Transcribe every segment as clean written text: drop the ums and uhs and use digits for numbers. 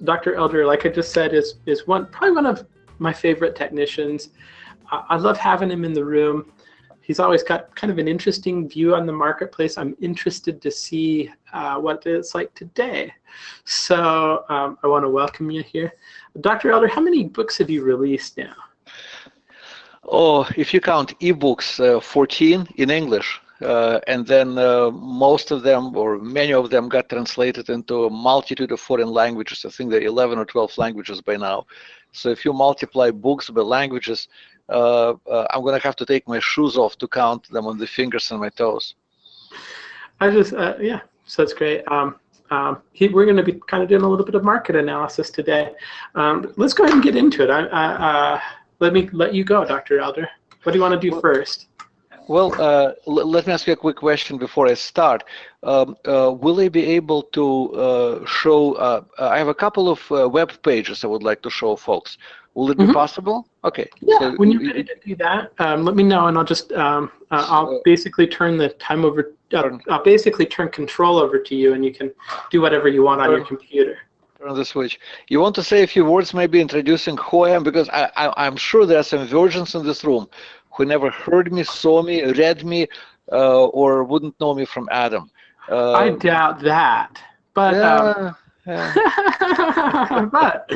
Dr. Elder, like I just said, is probably one of my favorite technicians. I love having him in the room. He's always got kind of an interesting view on the marketplace. I'm interested to see what it's like today. So I want to welcome you here. Dr. Elder, how many books have you released now? Oh, if you count ebooks, 14 in English. And then most of them, or many of them, got translated into a multitude of foreign languages. I think there are 11 or 12 languages by now. So if you multiply books by languages, I'm going to have to take my shoes off to count them on the fingers and my toes. Yeah, so that's great. We're going to be kind of doing a little bit of market analysis today. Let's go ahead and get into it. Let me let you go, Dr. Elder. What do you want to do first? Well, let me ask you a quick question before I start. Will I be able to show, I have a couple of web pages I would like to show folks. Will it be possible? Okay. Yeah, so when you're ready to do that, let me know and I'll just, I'll basically turn the time over, I'll basically turn control over to you and you can do whatever you want on your computer. Turn the switch. You want to say a few words, maybe introducing who I am? Because I'm sure there are some virgins in this room who never heard me, saw me, read me, or wouldn't know me from Adam. I doubt that. But, but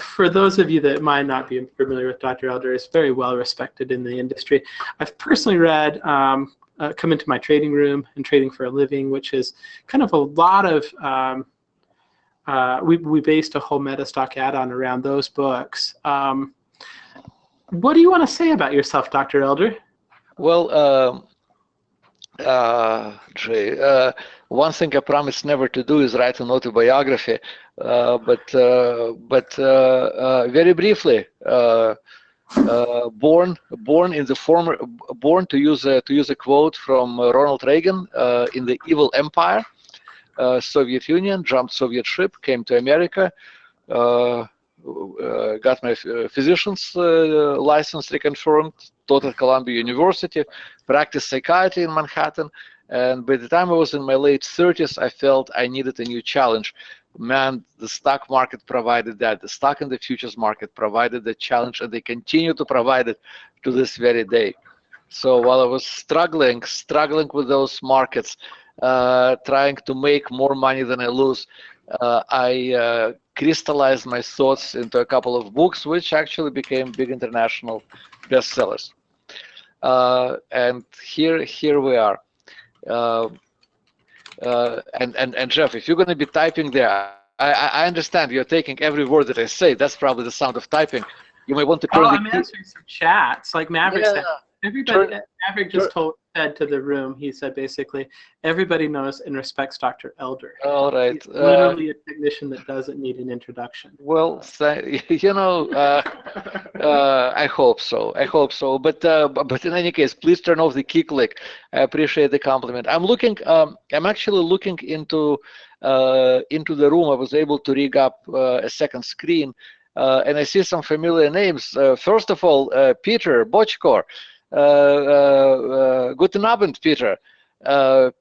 for those of you that might not be familiar with Dr. Elder, he's very well respected in the industry. I've personally read Come Into My Trading Room and Trading for a Living, which is kind of a lot of, we based a whole MetaStock add-on around those books. What do you want to say about yourself, Dr. Elder? Well, Jay, one thing I promised never to do is write an autobiography, but very briefly, born in the former, born to use a quote from Ronald Reagan in the evil empire, Soviet Union, jumped Soviet ship, came to America. Got my physician's license reconfirmed, taught at Columbia University, practiced psychiatry in Manhattan, and by the time I was in my late 30s, I felt I needed a new challenge. Man, the stock market provided that. The stock and the futures market provided the challenge, and they continue to provide it to this very day. So while I was struggling with those markets, trying to make more money than I lose, I crystallized my thoughts into a couple of books, which actually became big international bestsellers. And here we are. And Jeff, if you're going to be typing there, I understand you're taking every word that I say. That's probably the sound of typing. You may want to turn I'm answering some chats, like Maverick said. Everybody, Maverick just said to the room, he said basically, everybody knows and respects Dr. Elder. All right. He's literally a technician that doesn't need an introduction. Well, you know, I hope so. I hope so. But in any case, please turn off the key click. I appreciate the compliment. I'm looking. I'm actually looking into the room. I was able to rig up a second screen, and I see some familiar names. First of all, Peter Bochkor. Guten Abend, Peter.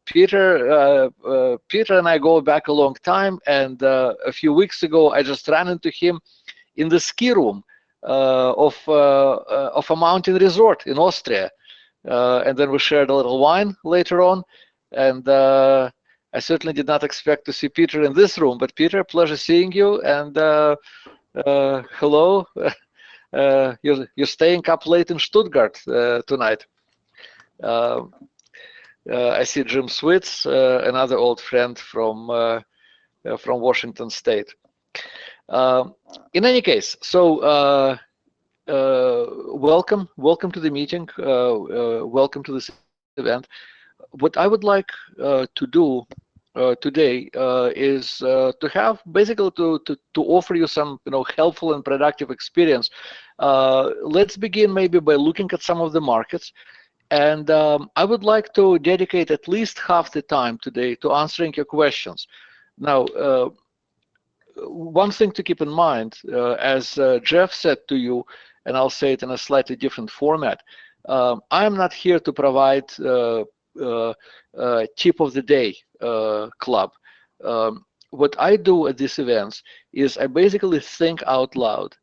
Peter and I go back a long time, and a few weeks ago I just ran into him in the ski room of a mountain resort in Austria, and then we shared a little wine later on, and I certainly did not expect to see Peter in this room. But Peter, pleasure seeing you, and hello. You're staying up late in Stuttgart tonight. I see Jim Switz, another old friend from Washington State. In any case, so welcome to the meeting. Welcome to this event. What I would like to do today is to have basically to offer you some helpful and productive experience. Let's begin maybe by looking at some of the markets, and I would like to dedicate at least half the time today to answering your questions. Now, one thing to keep in mind, as Jeff said to you, and I'll say it in a slightly different format, I am not here to provide tip of the day club. what I do at these events is I basically think out loud.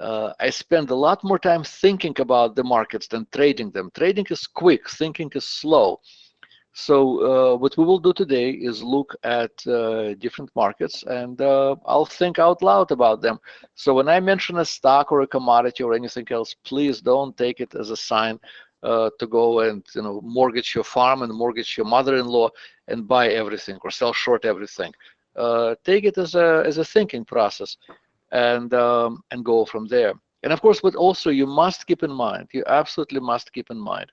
I spend a lot more time thinking about the markets than trading them. Trading is quick, thinking is slow. So what we will do today is look at different markets, and I'll think out loud about them. So when I mention a stock or a commodity or anything else, please don't take it as a sign to go and mortgage your farm and mortgage your mother-in-law and buy everything or sell short everything. Take it as a thinking process, and go from there. And of course, what also you must keep in mind, you absolutely must keep in mind,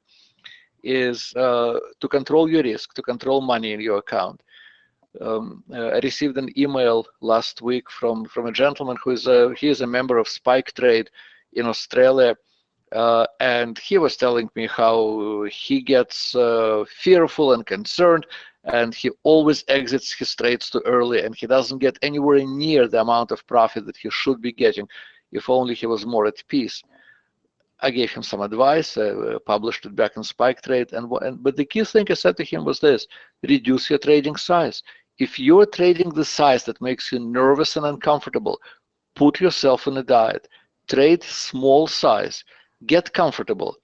is to control your risk, to control money in your account. I received an email last week from a gentleman who is he is a member of Spike Trade in Australia, and he was telling me how he gets fearful and concerned, and he always exits his trades too early, and he doesn't get anywhere near the amount of profit that he should be getting if only he was more at peace. I gave him some advice, published it back in Spike Trade, but the key thing I said to him was this: reduce your trading size. If you're trading the size that makes you nervous and uncomfortable, put yourself on a diet. Trade small size, get comfortable,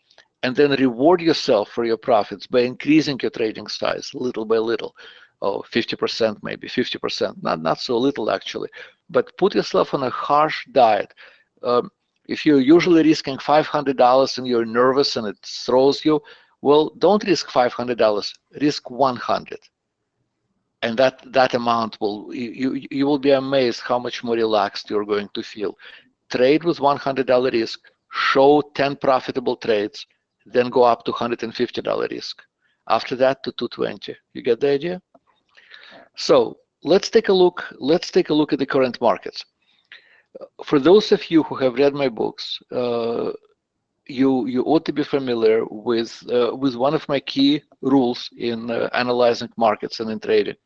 and then reward yourself for your profits by increasing your trading size little by little. Oh, 50%, maybe 50%, not so little actually, but put yourself on a harsh diet. If you're usually risking $500 and you're nervous and it throws you, well, don't risk $500, risk 100. And that amount you will be amazed how much more relaxed you're going to feel. Trade with $100 risk, show 10 profitable trades, then go up to $150 risk. After that to 220. You get the idea? So let's take a look at the current markets. For those of you who have read my books, you ought to be familiar with one of my key rules in analyzing markets and in trading.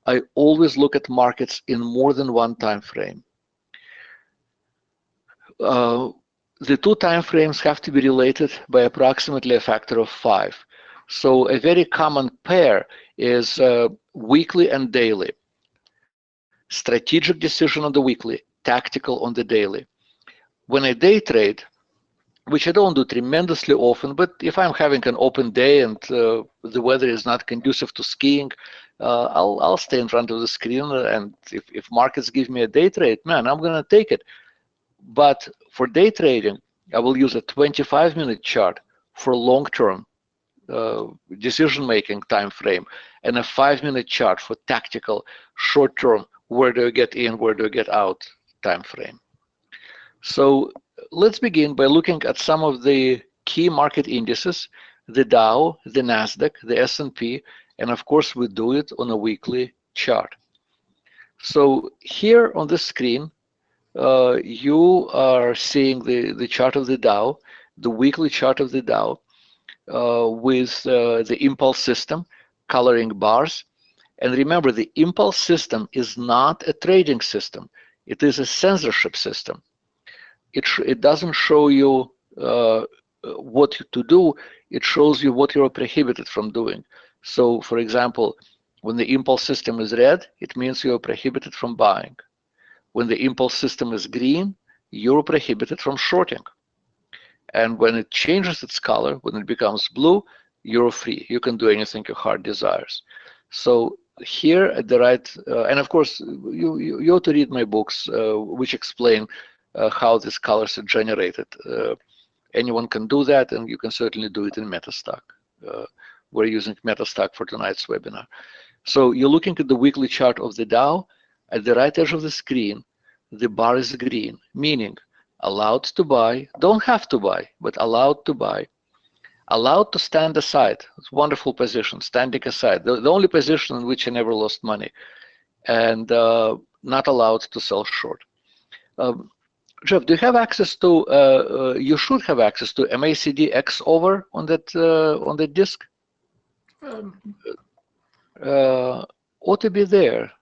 I always look at markets in more than one time frame. The two time frames have to be related by approximately a factor of 5. So a very common pair is weekly and daily. Strategic decision on the weekly, tactical on the daily. When I day trade, which I don't do tremendously often, but if I'm having an open day and the weather is not conducive to skiing, I'll stay in front of the screen, and if markets give me a day trade, man, I'm gonna take it. But for day trading, I will use a 25-minute chart for long-term decision-making time frame, and a 5-minute chart for tactical, short-term, where do I get in, where do I get out time frame. So let's begin by looking at some of the key market indices: the Dow, the Nasdaq, the S&P, and of course we do it on a weekly chart. So here on the screen, you are seeing the chart of the Dow, the weekly chart of the Dow, with the impulse system, coloring bars. And remember, the impulse system is not a trading system. It is a censorship system. It doesn't show you what to do. It shows you what you're prohibited from doing. So, for example, when the impulse system is red, it means you're prohibited from buying. When the impulse system is green, you're prohibited from shorting. And when it changes its color, when it becomes blue, you're free. You can do anything your heart desires. So here at the right, and of course, you ought to read my books, which explain how these colors are generated. Anyone can do that, and you can certainly do it in MetaStock. We're using MetaStock for tonight's webinar. So you're looking at the weekly chart of the Dow. At the right edge of the screen, the bar is green, meaning allowed to buy, don't have to buy, but allowed to buy, allowed to stand aside. It's a wonderful position, standing aside, the only position in which I never lost money, and not allowed to sell short. Jeff, do you have access to, you should have access to MACD X over on that disk? Ought to be there.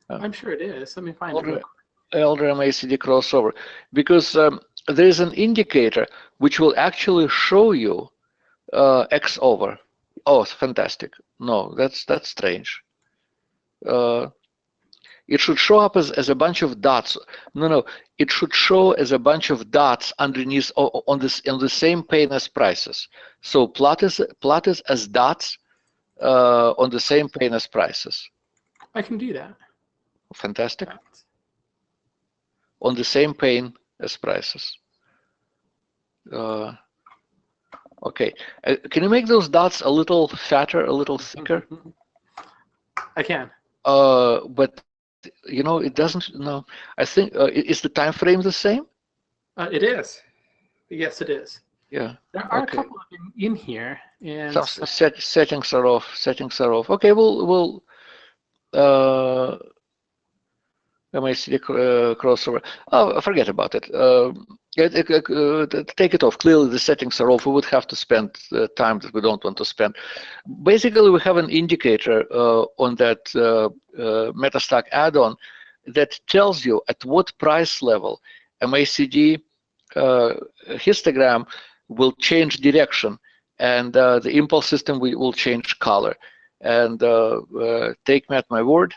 I'm sure it is. Let me find it. Elder MACD crossover, because there is an indicator which will actually show you X over. Oh, fantastic. No, that's strange. It should show up as a bunch of dots. No, it should show as a bunch of dots underneath on the same pane as prices. So plot is as dots on the same pane as prices. I can do that. Fantastic. On the same pane as prices. Okay. Can you make those dots a little fatter, a little thicker? I can. But you know, it doesn't. No, I think is the time frame the same? It is. Yes, it is. Yeah. There are a couple of them in here, and some settings are off. Settings are off. Okay, we'll MACD crossover. Oh, forget about it. Take it off. Clearly, the settings are off. We would have to spend time that we don't want to spend. Basically, we have an indicator on that MetaStock add-on that tells you at what price level MACD histogram will change direction, and the impulse system will change color. And take me at my word,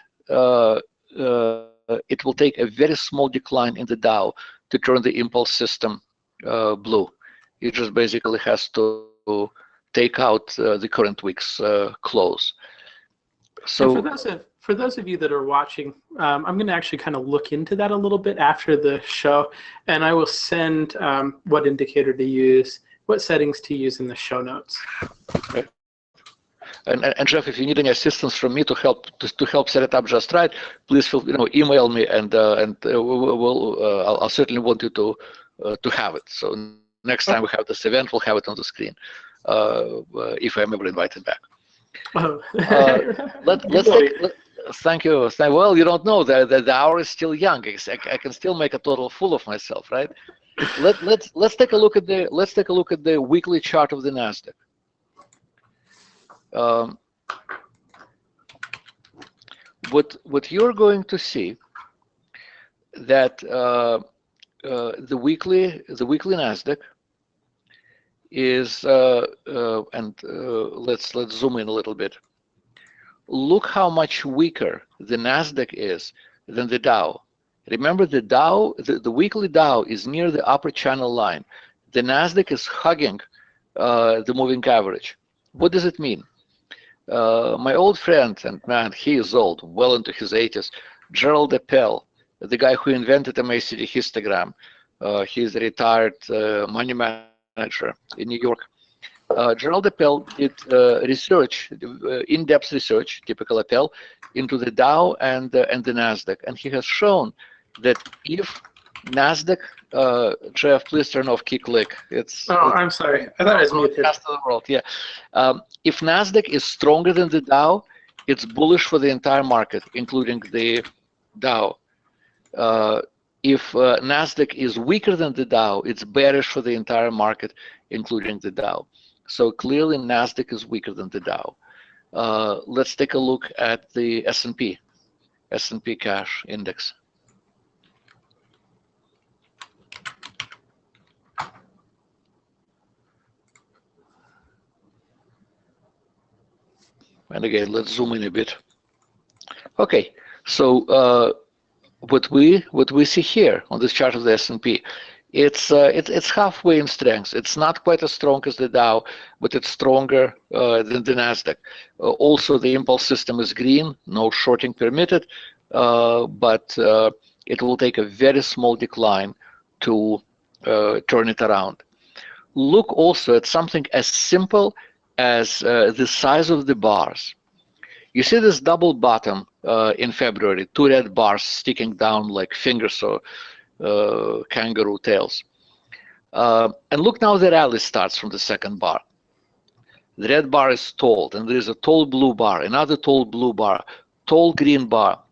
it will take a very small decline in the Dow to turn the impulse system blue. It just basically has to take out the current week's close. So for those of you that are watching, I'm going to actually kind of look into that a little bit after the show, and I will send what indicator to use, what settings to use in the show notes. Okay. And Jeff, if you need any assistance from me to help set it up just right, please feel, email me, and I'll certainly want you to have it. So next time we have this event, we'll have it on the screen if I'm ever invited back. Thank you. Well, you don't know the hour is still young. I can still make a total fool of myself, right? Let's take a look at the weekly chart of the Nasdaq. What you're going to see that the weekly Nasdaq is and let's zoom in a little bit. Look how much weaker the Nasdaq is than the Dow. Remember, the Dow, the weekly Dow is near the upper channel line. The Nasdaq is hugging the moving average. What does it mean? My old friend, and man, he is old, well into his 80s, Gerald Appel, the guy who invented MACD histogram. He's a retired money manager in New York. Gerald Appel did research, in-depth research, typical Appel, into the Dow and the Nasdaq, and he has shown that if Nasdaq, Jeff, please turn off key click. I'm sorry. I thought I was muted. The world, yeah. If Nasdaq is stronger than the Dow, it's bullish for the entire market, including the Dow. If Nasdaq is weaker than the Dow, it's bearish for the entire market, including the Dow. So clearly, Nasdaq is weaker than the Dow. Let's take a look at the S&P cash index. And again, let's zoom in a bit. Okay, so what we see here on this chart of the S&P, it's halfway in strength. It's not quite as strong as the Dow, but it's stronger than the Nasdaq. Also, the impulse system is green, no shorting permitted, but it will take a very small decline to turn it around. Look also at something as simple as the size of the bars. You see this double bottom in February, two red bars sticking down like fingers or kangaroo tails. And look now, the rally starts from the second bar. The red bar is tall, and there is a tall blue bar, another tall blue bar, tall green bar,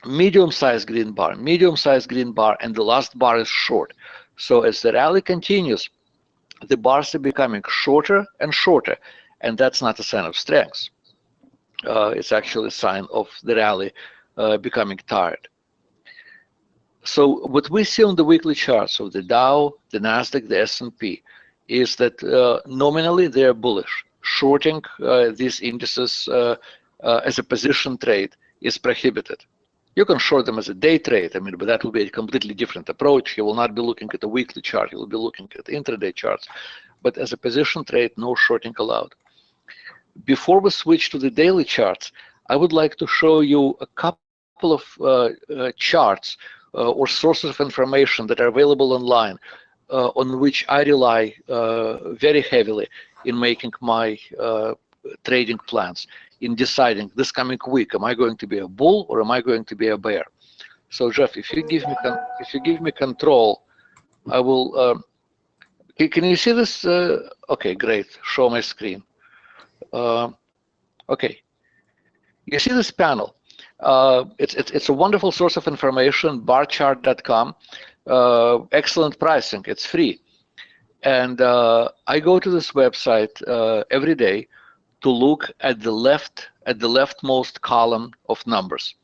medium-sized green bar, medium-sized green bar, and the last bar is short. So as the rally continues, the bars are becoming shorter and shorter, and that's not a sign of strength. It's actually a sign of the rally becoming tired. So what we see on the weekly charts of the Dow, the Nasdaq, the S&P, is that nominally they're bullish. Shorting these indices as a position trade is prohibited. You can short them as a day trade, I mean, but that will be a completely different approach. You will not be looking at a weekly chart, you will be looking at intraday charts. But as a position trade, no shorting allowed. Before we switch to the daily charts, I would like to show you a couple of charts or sources of information that are available online on which I rely very heavily in making my trading plans, in deciding this coming week, am I going to be a bull or am I going to be a bear? So Jeff, if you give me control, I will. Can you see this? Okay, great. Show my screen. Okay, you see this panel. It's a wonderful source of information, barchart.com. Excellent pricing. It's free, and I go to this website every day to look at the leftmost column of numbers.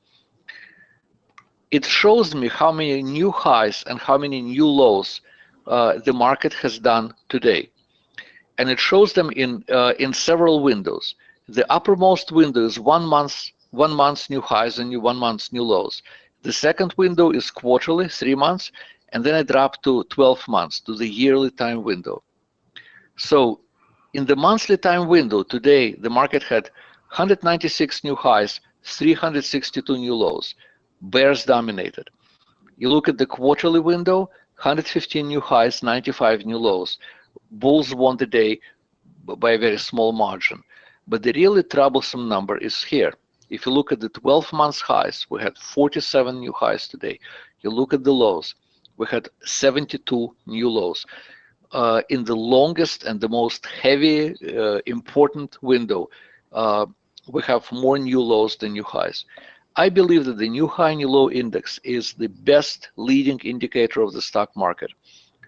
It shows me how many new highs and how many new lows the market has done today, and it shows them in several windows. The uppermost window is 1 month's new highs and 1 month's new lows. The second window is quarterly, 3 months, and then I drop to 12 months, to the yearly time window. So in the monthly time window today, the market had 196 new highs, 362 new lows. Bears dominated. You look at the quarterly window, 115 new highs, 95 new lows. Bulls won the day by a very small margin. But the really troublesome number is here. If you look at the 12 months highs, we had 47 new highs today. You look at the lows, we had 72 new lows. In the longest and the most heavy, important window, we have more new lows than new highs. I believe that the new high, new low index is the best leading indicator of the stock market.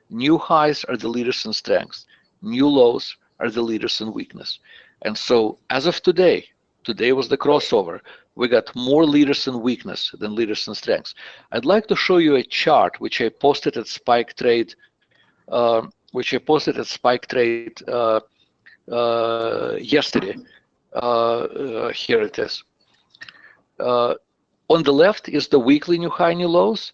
New highs are the leaders in strength. New lows are the leaders in weakness. And so as of today, today was the crossover, we got more leaders in weakness than leaders in strength. I'd like to show you a chart which I posted at Spike Trade, yesterday. Here it is. On the left is the weekly new high, new lows.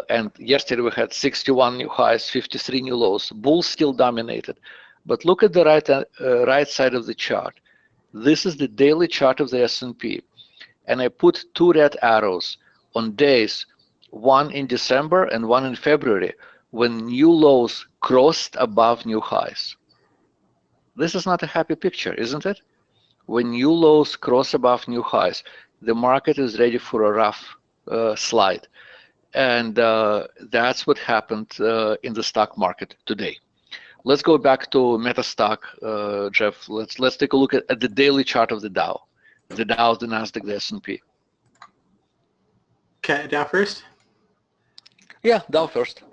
And yesterday we had 61 new highs, 53 new lows. Bulls still dominated. But look at the right side of the chart. This is the daily chart of the S&P. And I put 2 red arrows on days, one in December and one in February, when new lows crossed above new highs. This is not a happy picture, isn't it? When new lows cross above new highs, the market is ready for a rough slide. And that's what happened in the stock market today. Let's go back to MetaStock, Jeff. Let's take a look at the daily chart of the Dow, the Nasdaq, the S&P. Okay, Dow first? Yeah, Dow first.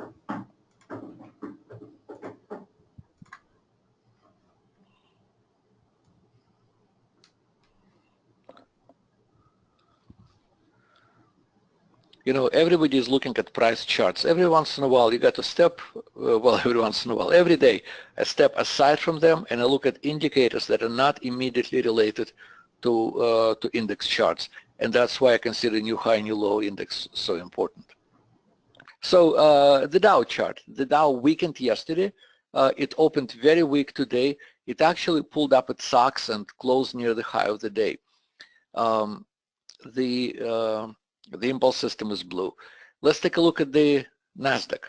You know, everybody is looking at price charts. Every once in a while, you got to step, every once in a while, every day, I step aside from them and I look at indicators that are not immediately related to index charts. And that's why I consider new high, new low index so important. So the Dow chart, the Dow weakened yesterday. It opened very weak today. It actually pulled up its socks and closed near the high of the day. The impulse system is blue. Let's take a look at the Nasdaq.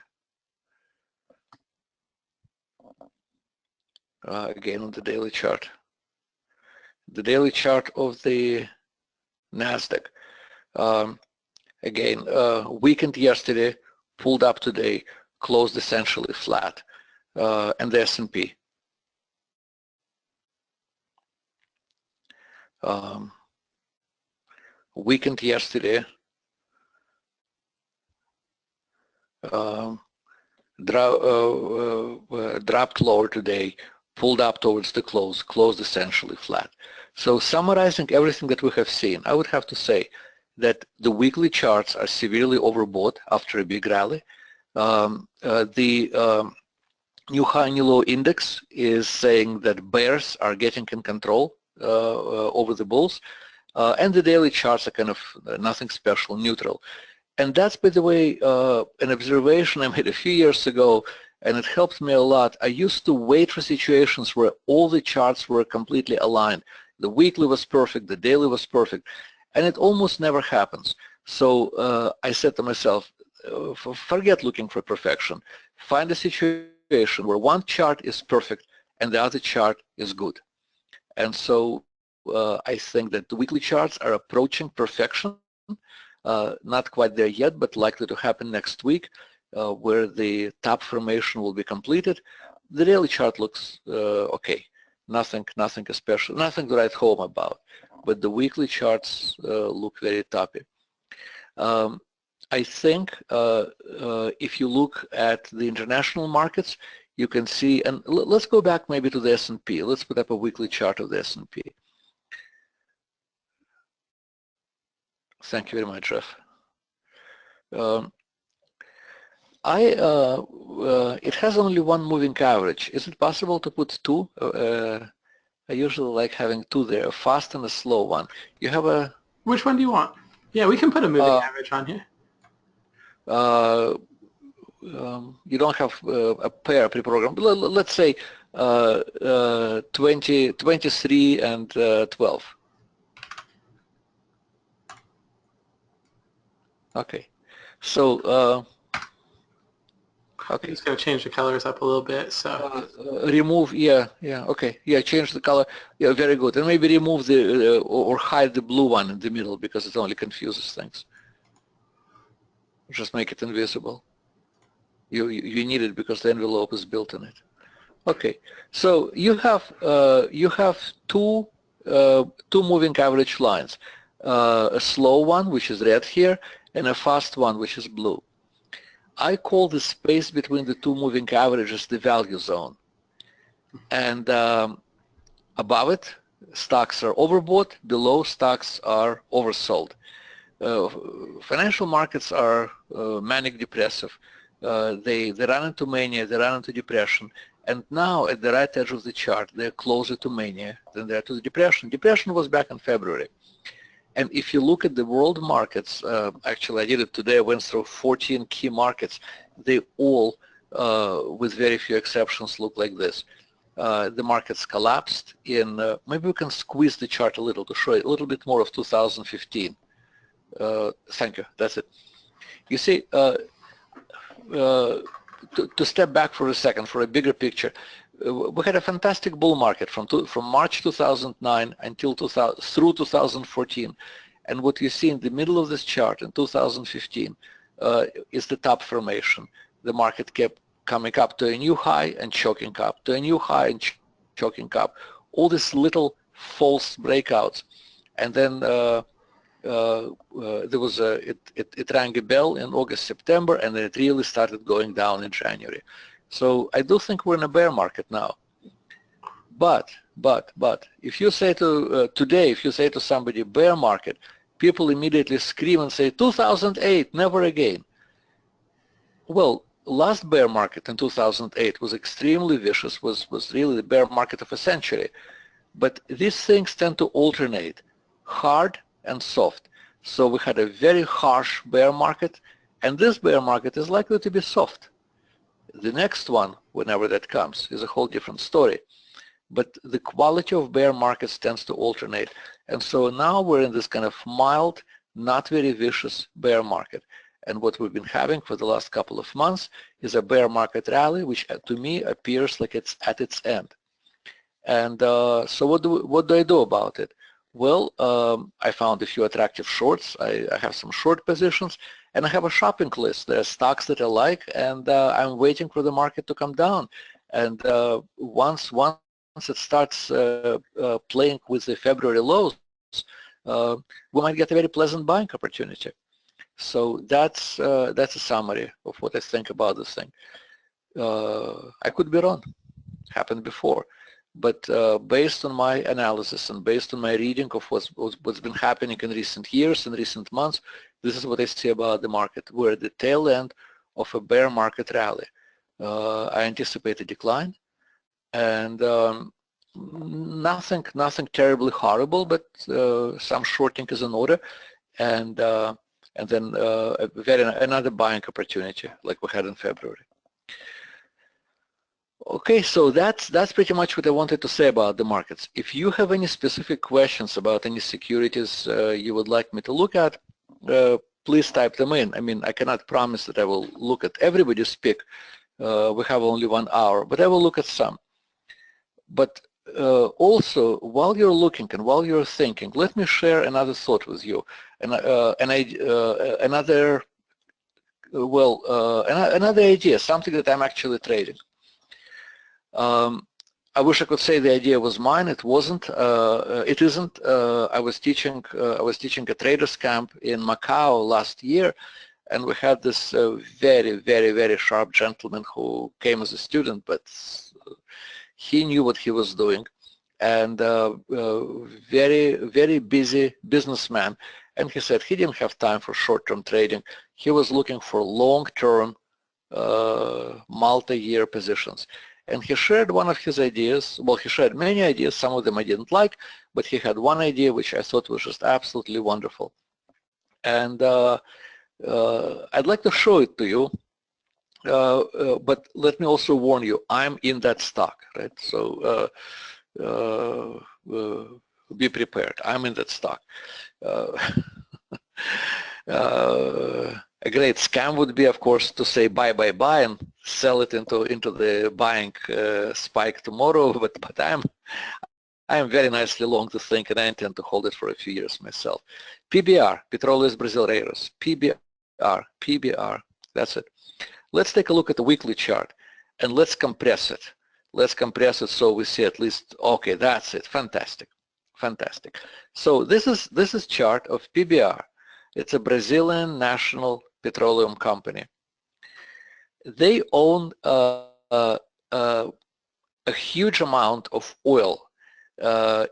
Again on the daily chart. The daily chart of the Nasdaq. Again, weakened yesterday, pulled up today, closed essentially flat. And the S&P. Weakened yesterday, dropped lower today, pulled up towards the close, closed essentially flat. So summarizing everything that we have seen, I would have to say that the weekly charts are severely overbought after a big rally. The new high, new low index is saying that bears are getting in control over the bulls. And the daily charts are kind of nothing special, neutral. And that's, by the way, an observation I made a few years ago, and it helped me a lot. I used to wait for situations where all the charts were completely aligned. The weekly was perfect, the daily was perfect, and it almost never happens. So I said to myself, forget looking for perfection. Find a situation where one chart is perfect and the other chart is good. And so I think that the weekly charts are approaching perfection, not quite there yet, but likely to happen next week, where the top formation will be completed. The daily chart looks okay. Nothing special, nothing to write home about. But the weekly charts look very toppy. I think if you look at the international markets, you can see, and let's go back maybe to the S&P. Let's put up a weekly chart of the S&P. Thank you very much, Jeff. It has only one moving average. Is it possible to put two? I usually like having two there, a fast and a slow one. You have a... Which one do you want? Yeah, we can put a moving average on here. You don't have a pair pre-programmed. Let's say 23 and 12. Okay. So okay. I'm just going to change the colors up a little bit. So remove, okay, change the color. Yeah, very good. And maybe remove the or hide the blue one in the middle because it only confuses things. Just make it invisible. You need it because the envelope is built in it. Okay, so you have two moving average lines, a slow one which is red here, and a fast one which is blue. I call the space between the two moving averages the value zone, and above it stocks are overbought, below stocks are oversold. Financial markets are manic depressive. They run into mania, they run into depression, and now at the right edge of the chart they're closer to mania than they are to the depression. Depression was back in February. And if you look at the world markets, actually I did it today, I went through 14 key markets. They all, with very few exceptions, look like this. The markets collapsed in, maybe we can squeeze the chart a little to show you a little bit more of 2015. Thank you, that's it. You see, to step back for a second, for a bigger picture, we had a fantastic bull market from March 2009 until through 2014, and what you see in the middle of this chart in 2015 is the top formation. The market kept coming up to a new high and choking up, to a new high and choking up. All these little false breakouts, and then there was it rang a bell in August, September, and then it really started going down in January. So I do think we're in a bear market now. But if you say to today, if you say to somebody bear market, people immediately scream and say 2008, never again. Well, last bear market in 2008 was extremely vicious, was really the bear market of a century. But these things tend to alternate, hard and soft. So we had a very harsh bear market, and this bear market is likely to be soft. The next one, whenever that comes, is a whole different story. But the quality of bear markets tends to alternate. And so now we're in this kind of mild, not very vicious bear market. And what we've been having for the last couple of months is a bear market rally, which to me appears like it's at its end. And so what do I do about it? Well, I found a few attractive shorts. I have some short positions, and I have a shopping list. There are stocks that I like, and I'm waiting for the market to come down. And once it starts playing with the February lows, we might get a very pleasant buying opportunity. So that's a summary of what I think about this thing. I could be wrong. Happened before. But based on my analysis and based on my reading of what's been happening in recent years and recent months, this is what I see about the market. We're at the tail end of a bear market rally. I anticipate a decline, and nothing terribly horrible, but some shorting is in order, and then another buying opportunity like we had in February. Okay, so that's pretty much what I wanted to say about the markets. If you have any specific questions about any securities you would like me to look at, please type them in. I mean, I cannot promise that I will look at everybody's pick. We have only 1 hour, but I will look at some. But also, while you're looking and while you're thinking, let me share another thought with you, another idea, something that I'm actually trading. I wish I could say the idea was mine. It wasn't. It isn't. I was teaching a traders camp in Macau last year, and we had this very sharp gentleman who came as a student, but he knew what he was doing, and very busy businessman. And he said he didn't have time for short-term trading. He was looking for long-term, multi-year positions. And he shared one of his ideas. Well, he shared many ideas. Some of them I didn't like, but he had one idea which I thought was just absolutely wonderful. And I'd like to show it to you. But let me also warn you, I'm in that stock, right? So be prepared. I'm in that stock. A great scam would be, of course, to say buy and sell it into the buying spike tomorrow. But I am very nicely long to think, and I intend to hold it for a few years myself. PBR, Petróleos Brasileiros. PBR. That's it. Let's take a look at the weekly chart, and let's compress it. Let's compress it so we see at least. Okay, that's it. Fantastic. So this is chart of PBR. It's a Brazilian national petroleum company. They own a huge amount of oil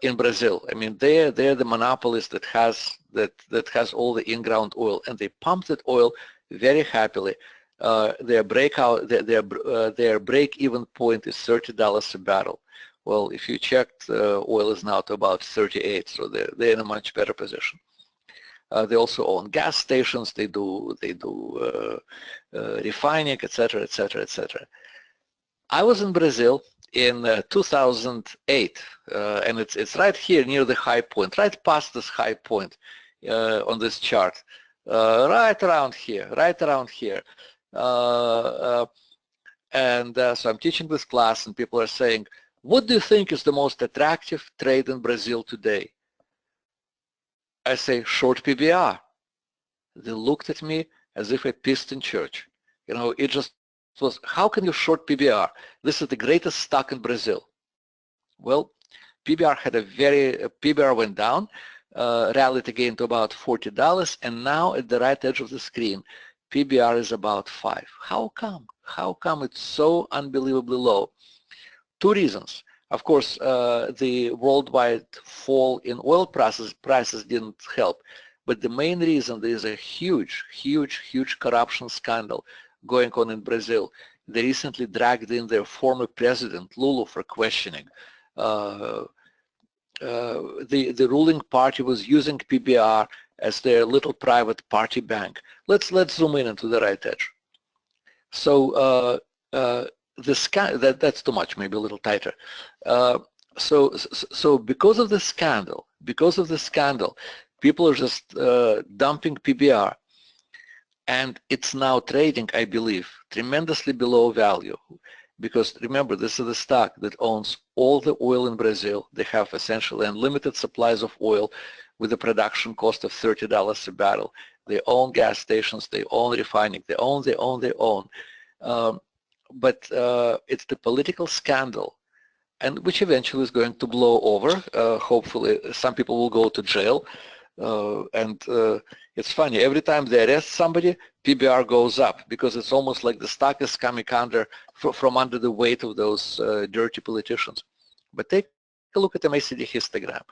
in Brazil. I mean, they're the monopolist that has all the in-ground oil, and they pump that oil very happily. Their break-even point is $30 a barrel. Well, if you checked, oil is now to about 38, so they're in a much better position. They also own gas stations. They do refining, etc. I was in Brazil in 2008, and it's right here near the high point, right past this high point on this chart, right around here. And so I'm teaching this class, and people are saying, what do you think is the most attractive trade in Brazil today? I say, short PBR. They looked at me as if I pissed in church. You know, it just was, how can you short PBR? This is the greatest stock in Brazil. Well, PBR went down, rallied again to about $40, and now at the right edge of the screen, PBR is about 5. How come? How come it's so unbelievably low? 2 reasons. Of course, the worldwide fall in oil prices didn't help. But the main reason, there is a huge corruption scandal going on in Brazil. They recently dragged in their former president, Lula, for questioning. The ruling party was using PBR as their little private party bank. Let's zoom in into the right edge. So that's too much, maybe a little tighter. So because of the scandal, people are just dumping PBR, and it's now trading, I believe, tremendously below value. Because remember, this is the stock that owns all the oil in Brazil. They have essentially unlimited supplies of oil with a production cost of $30 a barrel. They own gas stations, they own refining, they own. But it's the political scandal, and which eventually is going to blow over. Hopefully, some people will go to jail. It's funny, every time they arrest somebody, PBR goes up, because it's almost like the stock is coming from under the weight of those dirty politicians. But take a look at the MACD histogram.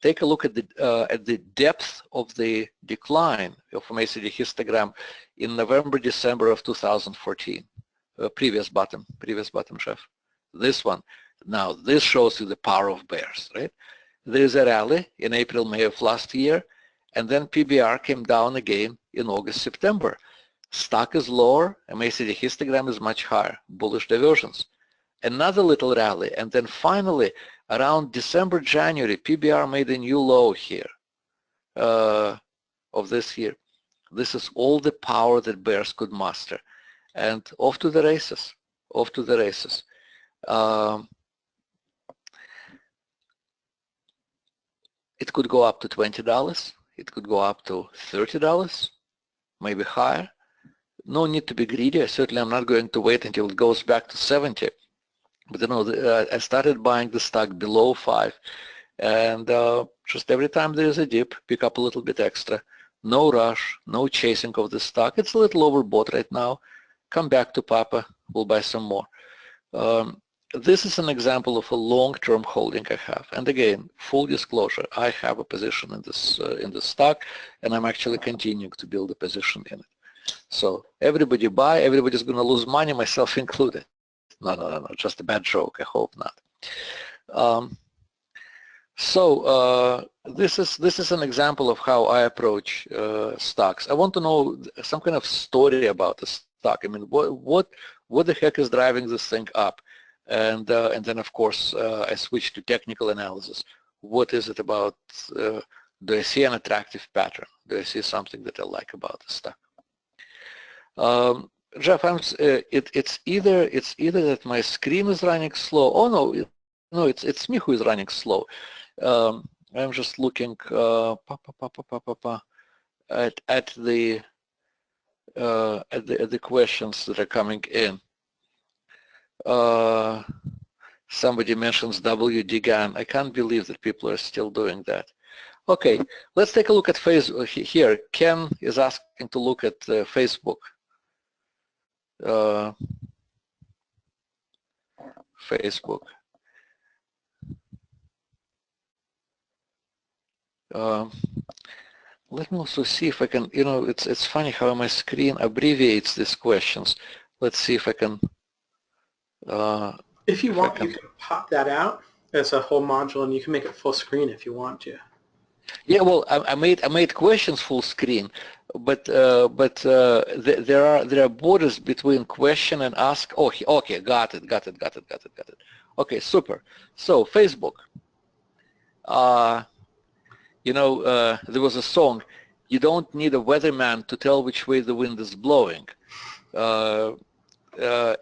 Take a look at the depth of the decline of MACD histogram in November, December of 2014. Previous bottom, chef. This one. Now, this shows you the power of bears, right? There's a rally in April, May of last year, and then PBR came down again in August, September. Stock is lower, MACD histogram is much higher, bullish diversions. Another little rally, and then finally, around December, January, PBR made a new low here of this year. This is all the power that bears could muster. And off to the races, off to the races. It could go up to $20. It could go up to $30, maybe higher. No need to be greedy. Certainly, I'm not going to wait until it goes back to 70. But you know, I started buying the stock below 5, and just every time there is a dip, pick up a little bit extra. No rush, no chasing of the stock. It's a little overbought right now. Come back to Papa, we'll buy some more. This is an example of a long-term holding I have. And again, full disclosure, I have a position in this stock, and I'm actually continuing to build a position in it. So everybody buy, everybody's going to lose money, myself included. No, just a bad joke. I hope not. This is an example of how I approach stocks. I want to know some kind of story about the stock. I mean, what the heck is driving this thing up? And then of course I switch to technical analysis. What is it about? Do I see an attractive pattern? Do I see something that I like about the stock? Jeff, it's either that my screen is running slow. Oh no, it's me who is running slow. I'm just looking at the questions that are coming in. Somebody mentions WD-GAN. I can't believe that people are still doing that. Okay, let's take a look at Facebook here. Ken is asking to look at Facebook. Facebook. Let me also see if I can, you know, it's funny how my screen abbreviates these questions. Let's see if I can. If you want, you can pop that out as a whole module, and you can make it full screen if you want to. Yeah, well, I made questions full screen, but there are borders between question and ask. Oh, okay, got it. Okay, super. So Facebook. You know, there was a song. You don't need a weatherman to tell which way the wind is blowing.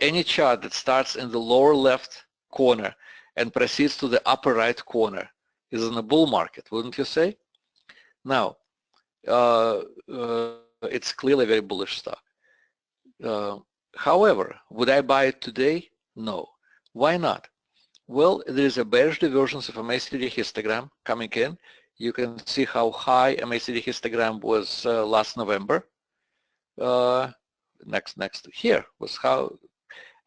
Any chart that starts in the lower left corner and proceeds to the upper right corner is in a bull market, wouldn't you say? Now, it's clearly a very bullish stock. However, would I buy it today? No. Why not? Well, there is a bearish divergence of MACD histogram coming in. You can see how high MACD histogram was last November. Next here was how,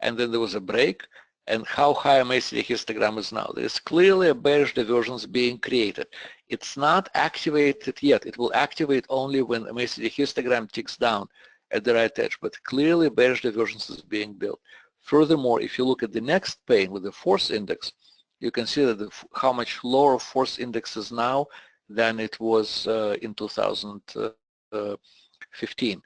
and then there was a break, and how high MACD histogram is now. There is clearly a bearish divergence being created. It's not activated yet. It will activate only when MACD histogram ticks down at the right edge, but clearly bearish divergence is being built. Furthermore, if you look at the next pane with the force index, you can see that how much lower force index is now than it was in 2015.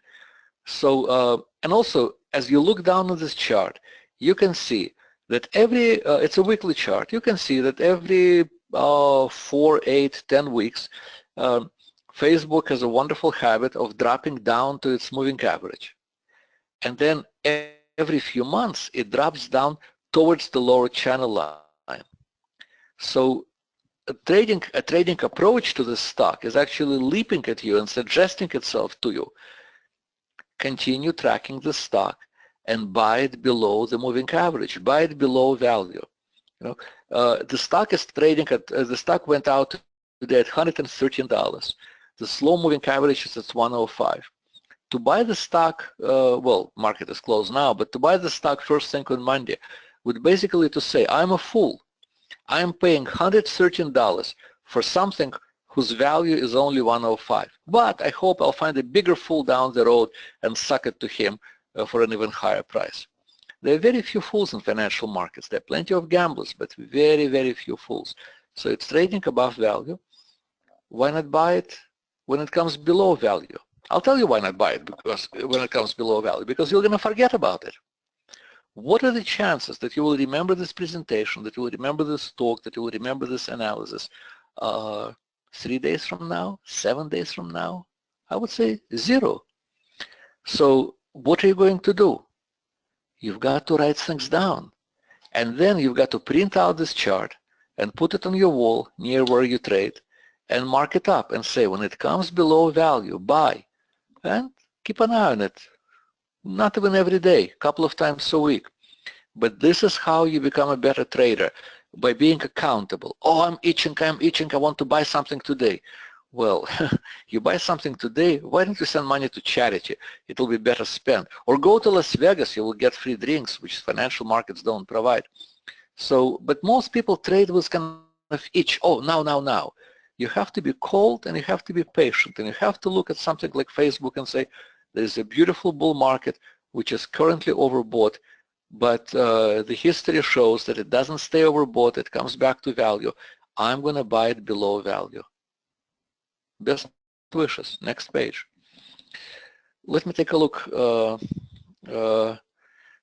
So, and also, as you look down on this chart, you can see that every, it's a weekly chart, you can see that every 4, 8, 10 weeks, Facebook has a wonderful habit of dropping down to its moving average. And then every few months, it drops down towards the lower channel line. So a trading approach to the stock is actually leaping at you and suggesting itself to you. Continue tracking the stock and buy it below the moving average, buy it below value. You know, the stock is trading at, the stock went out today at $113. The slow moving average is at 105. To buy the stock, well, market is closed now, but to buy the stock first thing on Monday would basically to say, I'm a fool. I'm paying $113 for something whose value is only 105. But I hope I'll find a bigger fool down the road and suck it to him for an even higher price. There are very few fools in financial markets. There are plenty of gamblers, but very, very few fools. So it's trading above value. Why not buy it when it comes below value? I'll tell you why not buy it because when it comes below value, because you're going to forget about it. What are the chances that you will remember this presentation, that you will remember this talk, that you will remember this analysis 3 days from now, 7 days from now? I would say 0. So what are you going to do? You've got to write things down. And then you've got to print out this chart and put it on your wall near where you trade and mark it up and say, when it comes below value, buy. And keep an eye on it. Not even every day, a couple of times a week. But this is how you become a better trader, by being accountable. Oh, I'm itching, I want to buy something today. Well, you buy something today, why don't you send money to charity? It'll be better spent. Or go to Las Vegas, you will get free drinks, which financial markets don't provide. So, but most people trade with kind of itch, oh, now. You have to be cold and you have to be patient, and you have to look at something like Facebook and say, there's a beautiful bull market which is currently overbought, but the history shows that it doesn't stay overbought, it comes back to value. I'm going to buy it below value. Best wishes. Next page. Let me take a look.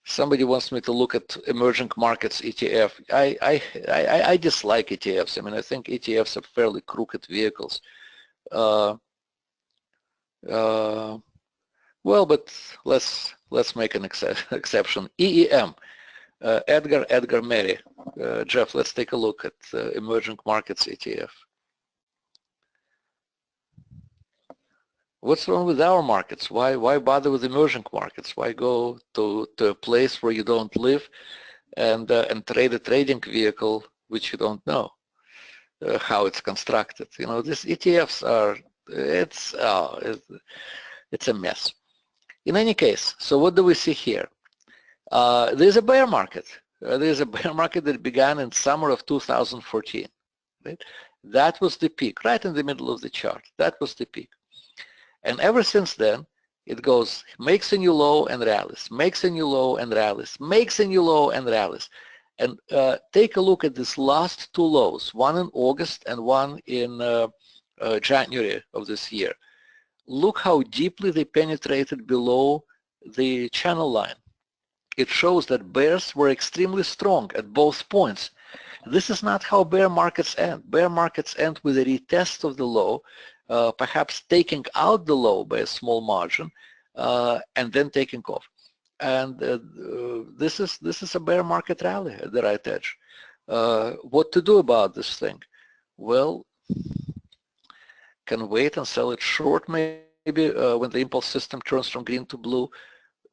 Somebody wants me to look at emerging markets ETF. I dislike ETFs. I mean, I think ETFs are fairly crooked vehicles. Well, but let's make an exception. EEM, Edgar Mary. Jeff, let's take a look at emerging markets ETF. What's wrong with our markets? Why bother with emerging markets? Why go to a place where you don't live and trade a trading vehicle which you don't know how it's constructed? You know, these ETFs are, it's a mess. In any case, so what do we see here? There's a bear market. There's a bear market that began in summer of 2014. Right? That was the peak, right in the middle of the chart. That was the peak. And ever since then, it goes, makes a new low and rallies, makes a new low and rallies, makes a new low and rallies. And take a look at these last two lows, one in August and one in January of this year. Look how deeply they penetrated below the channel line. It shows that bears were extremely strong at both points. This is not how bear markets end. Bear markets end with a retest of the low, perhaps taking out the low by a small margin, and then taking off. And this is a bear market rally at the right edge. What to do about this thing? Well, can wait and sell it short maybe when the impulse system turns from green to blue.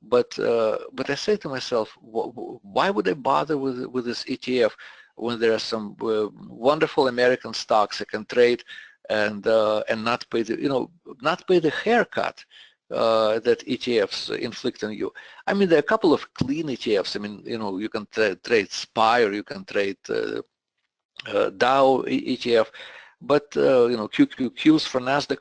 But I say to myself, why would I bother with this ETF when there are some wonderful American stocks I can trade and not pay the haircut that ETFs inflict on you. I mean, there are a couple of clean ETFs. I mean, you can trade SPY, or you can trade Dow ETF, but QQQs for NASDAQ.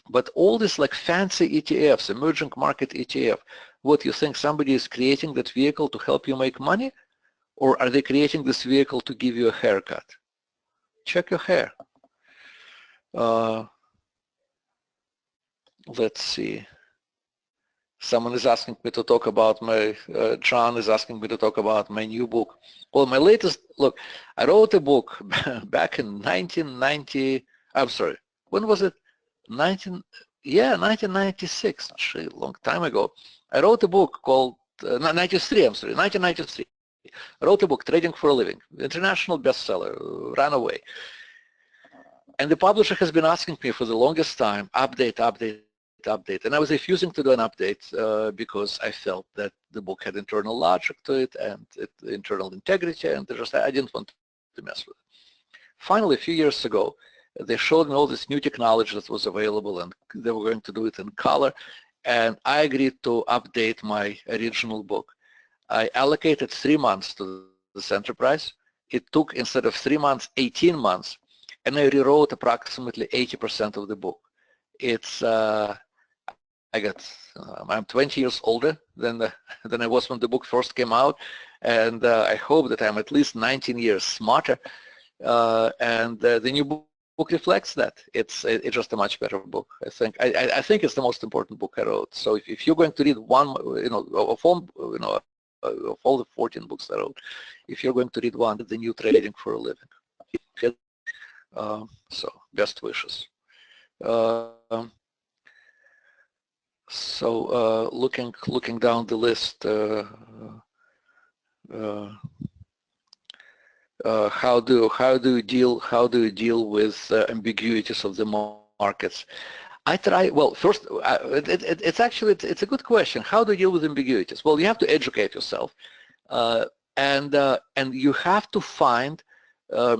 But all this like fancy ETFs, emerging market ETF, what you think somebody is creating that vehicle to help you make money, or are they creating this vehicle to give you a haircut? Check your hair. Let's see. Someone is asking me to talk about my, John is asking me to talk about my new book. Well, my latest, look, I wrote a book back in 1990, I'm sorry, when was it? 1996, actually, a long time ago. I wrote a book called, 1993. I wrote a book, Trading for a Living, international bestseller, ran away. And the publisher has been asking me for the longest time, update. And I was refusing to do an update because I felt that the book had internal logic to it and internal integrity, and I didn't want to mess with it. Finally, a few years ago, they showed me all this new technology that was available, and they were going to do it in color, and I agreed to update my original book. I allocated 3 months to this enterprise. It took, instead of 3 months, 18 months, and I rewrote approximately 80% of the book. It's I'm 20 years older than I was when the book first came out, and I hope that I'm at least 19 years smarter. And the new book reflects that. It's just a much better book. I think it's the most important book I wrote. So if you're going to read one, of all the 14 books I wrote, if you're going to read one, the new trading for a living. So best wishes. So looking down the list, how do you deal with ambiguities of the markets? I try. Well, first, it's a good question. How do you deal with ambiguities? Well, you have to educate yourself, and you have to find a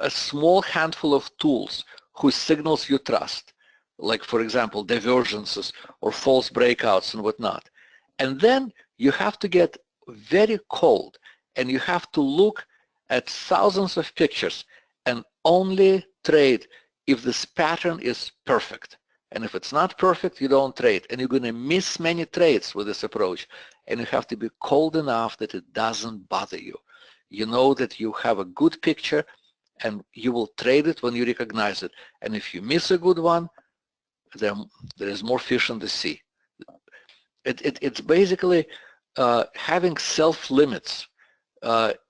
small handful of tools whose signals you trust, like, for example, divergences or false breakouts and whatnot. And then you have to get very cold, and you have to look at thousands of pictures and only trade if this pattern is perfect. And if it's not perfect, you don't trade. And you're going to miss many trades with this approach. And you have to be cold enough that it doesn't bother you. You know that you have a good picture, and you will trade it when you recognize it. And if you miss a good one, there is more fish in the sea. It's basically having self-limits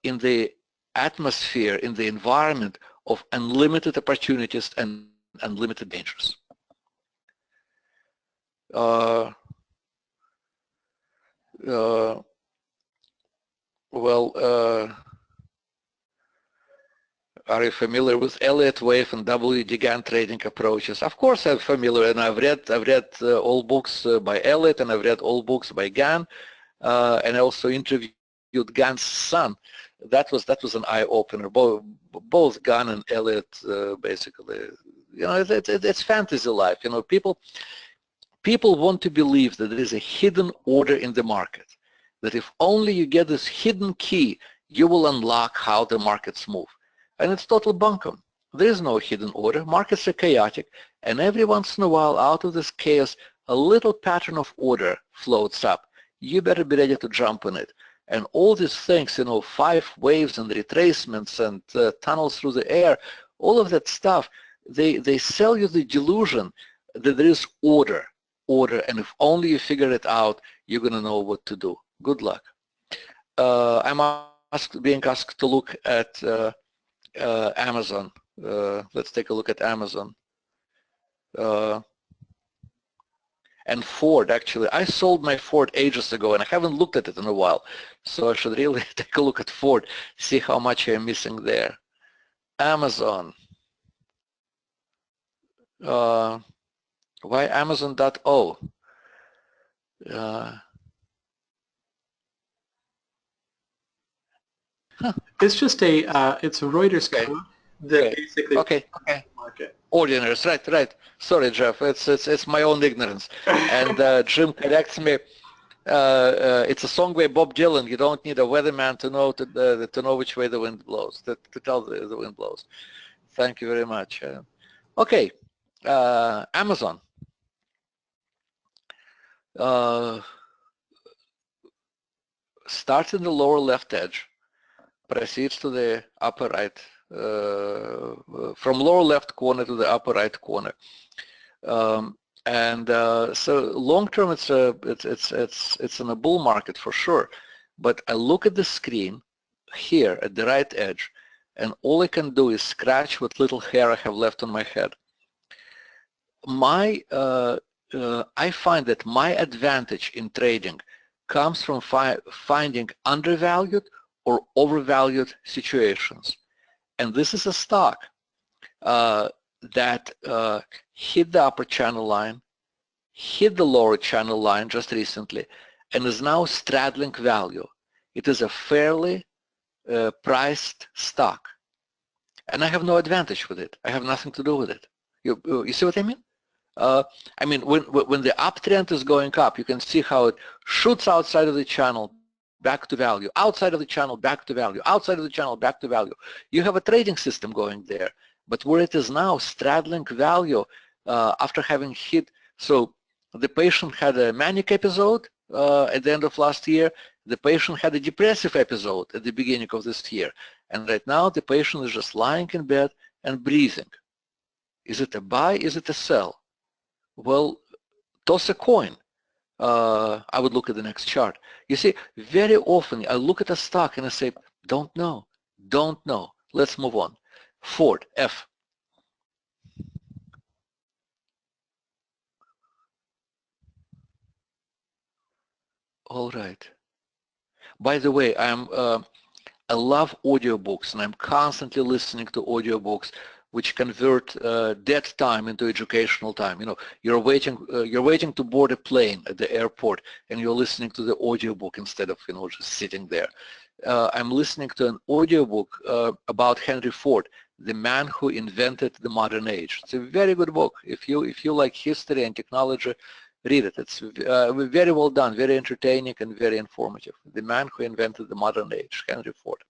in the atmosphere, in the environment of unlimited opportunities and unlimited dangers. Are you familiar with Elliott wave and W.D. Gann trading approaches? Of course I'm familiar, and I've read all books by Elliott, and I've read all books by Gann, and I also interviewed Gann's son. That was an eye-opener. Both Gann and Elliott, basically, it's fantasy life. People want to believe that there is a hidden order in the market, that if only you get this hidden key, you will unlock how the markets move. And it's total bunkum. There is no hidden order. Markets are chaotic, and every once in a while, out of this chaos, a little pattern of order floats up. You better be ready to jump on it. And all these things, 5 waves and retracements and tunnels through the air, all of that stuff, they sell you the delusion that there is order, and if only you figure it out, you're going to know what to do. Good luck. I'm being asked to look at Amazon. Let's take a look at Amazon. And Ford, actually. I sold my Ford ages ago, and I haven't looked at it in a while. So I should really take a look at Ford, see how much I'm missing there. Amazon. Why Amazon.o? It's just it's a Reuters code that basically market. Ordinaries, right. Sorry, Jeff, it's my own ignorance. And Jim corrects me. It's a song by Bob Dylan. You don't need a weatherman to know which way the wind blows, to tell the wind blows. Thank you very much. Okay, Amazon. Starts in the lower left edge, proceeds to the upper right, from lower left corner to the upper right corner. So long term, it's in a bull market for sure. But I look at the screen here at the right edge, and all I can do is scratch what little hair I have left on my head. I find that my advantage in trading comes from finding undervalued or overvalued situations. And this is a stock that hit the upper channel line, hit the lower channel line just recently, and is now straddling value. It is a fairly priced stock. And I have no advantage with it. I have nothing to do with it. You see what I mean? When the uptrend is going up, you can see how it shoots outside of the channel, back to value, outside of the channel, back to value, outside of the channel, back to value. You have a trading system going there, but where it is now straddling value after having hit So the patient had a manic episode at the end of last year. The patient had a depressive episode at the beginning of this year. And right now the patient is just lying in bed and breathing. Is it a buy? Is it a sell? Well, toss a coin. I would look at the next chart. You see, very often I look at a stock and I say, don't know, don't know. Let's move on. Ford, F. All right. By the way, I love audiobooks, and I'm constantly listening to audiobooks which convert dead time into educational time. You know, you're waiting to board a plane at the airport, and you're listening to the audiobook instead of, you know, just sitting there. I'm listening to an audiobook about Henry Ford, the man who invented the modern age. It's a very good book. If you like history and technology, read it. It's very well done, very entertaining, and very informative. The man who invented the modern age, Henry Ford.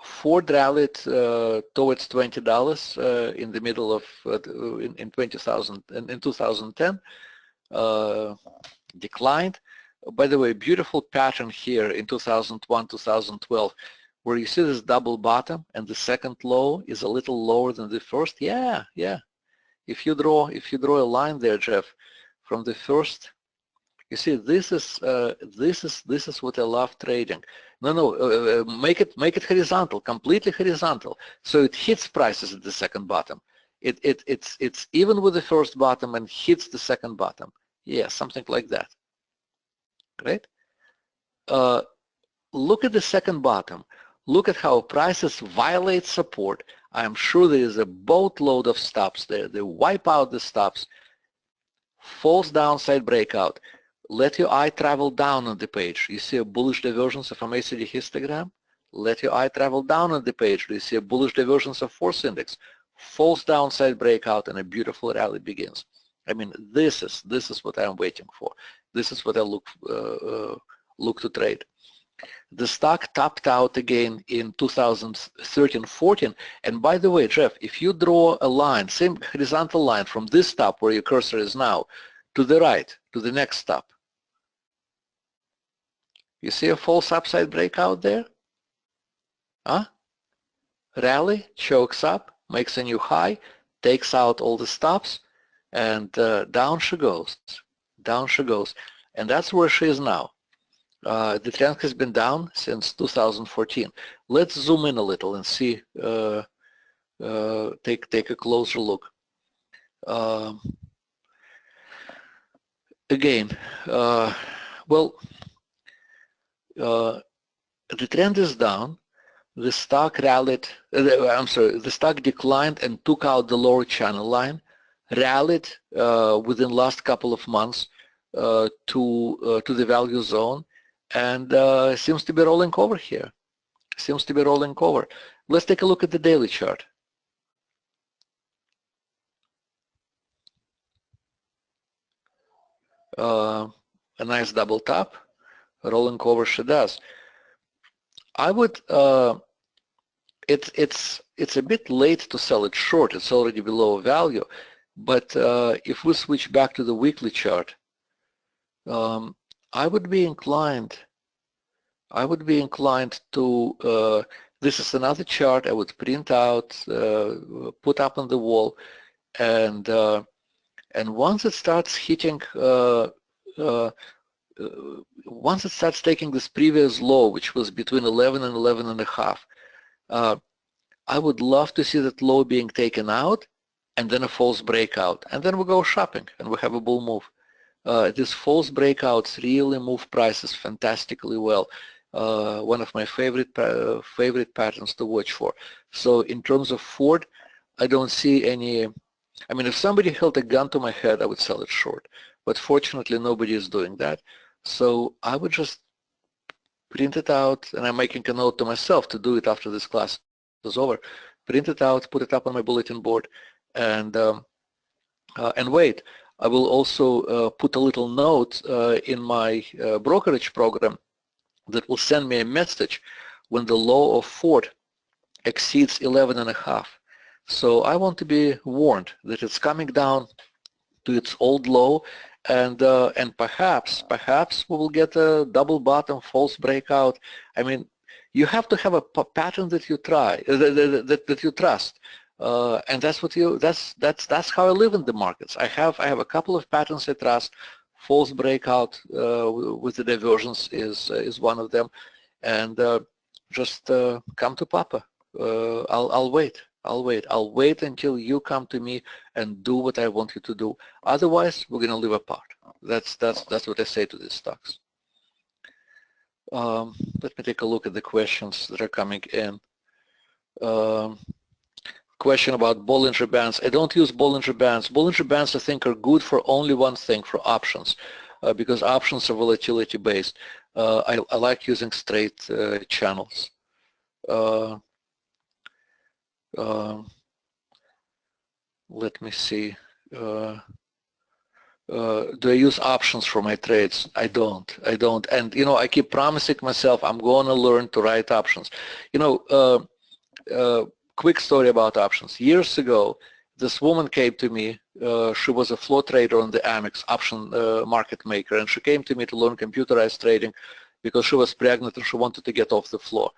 Ford rallied towards $20 in the middle of in 2010. Declined. By the way, beautiful pattern here in 2001, 2012, where you see this double bottom and the second low is a little lower than the first. Yeah. If you draw a line there, Jeff, from the first, you see this is what I love trading. No, make it horizontal, completely horizontal, so it hits prices at the second bottom. It's even with the first bottom and hits the second bottom. Yeah, something like that. Great. Look at the second bottom. Look at how prices violate support. I'm sure there is a boatload of stops there. They wipe out the stops. False downside breakout. Let your eye travel down on the page. You see a bullish divergence of MACD histogram? Let your eye travel down on the page. Do you see a bullish divergence of force index? False downside breakout and a beautiful rally begins. I mean, this is what I'm waiting for. This is what I look to trade. The stock topped out again in 2013-14. And by the way, Jeff, if you draw a line, same horizontal line from this top where your cursor is now, to the right, to the next stop, you see a false upside breakout there? Huh? Rally, chokes up, makes a new high, takes out all the stops, and down she goes. Down she goes. And that's where she is now. The trend has been down since 2014. Let's zoom in a little and see, take a closer look. Again, well, the trend is down. The stock rallied, the stock declined and took out the lower channel line, rallied within last couple of months to the value zone, and seems to be rolling over here. Seems to be rolling over. Let's take a look at the daily chart. A nice double top, rolling over she does. I would, it's a bit late to sell it short. It's already below value, but if we switch back to the weekly chart, I would be inclined to, this is another chart I would print out, put up on the wall, and once it starts hitting, once it starts taking this previous low, which was between 11 and 11 and a half, I would love to see that low being taken out and then a false breakout, and then we go shopping and we have a bull move. These false breakouts really move prices fantastically well. One of my favorite patterns to watch for. So in terms of Ford, I don't see any, I mean, if somebody held a gun to my head, I would sell it short. But fortunately, nobody is doing that. So I would just print it out, and I'm making a note to myself to do it after this class is over. Print it out, put it up on my bulletin board, and wait. I will also put a little note in my brokerage program that will send me a message when the low of Ford exceeds 11 and a half. So I want to be warned that it's coming down to its old low, and perhaps we will get a double bottom false breakout. I mean, you have to have a pattern that you try that you trust, and that's what you that's how I live in the markets. I have a couple of patterns I trust. False breakout with the diversions is one of them, and just come to Papa. I'll wait. I'll wait until you come to me and do what I want you to do. Otherwise, we're going to live apart. That's what I say to these stocks. Let me take a look at the questions that are coming in. Question about Bollinger Bands. I don't use Bollinger Bands. Bollinger Bands, I think, are good for only one thing, for options, because options are volatility based. I like using straight channels. Let me see. Do I use options for my trades? I don't. And you know, I keep promising myself I'm going to learn to write options. You know, quick story about options. Years ago, this woman came to me. She was a floor trader on the Amex option market maker, and she came to me to learn computerized trading because she was pregnant and she wanted to get off the floor.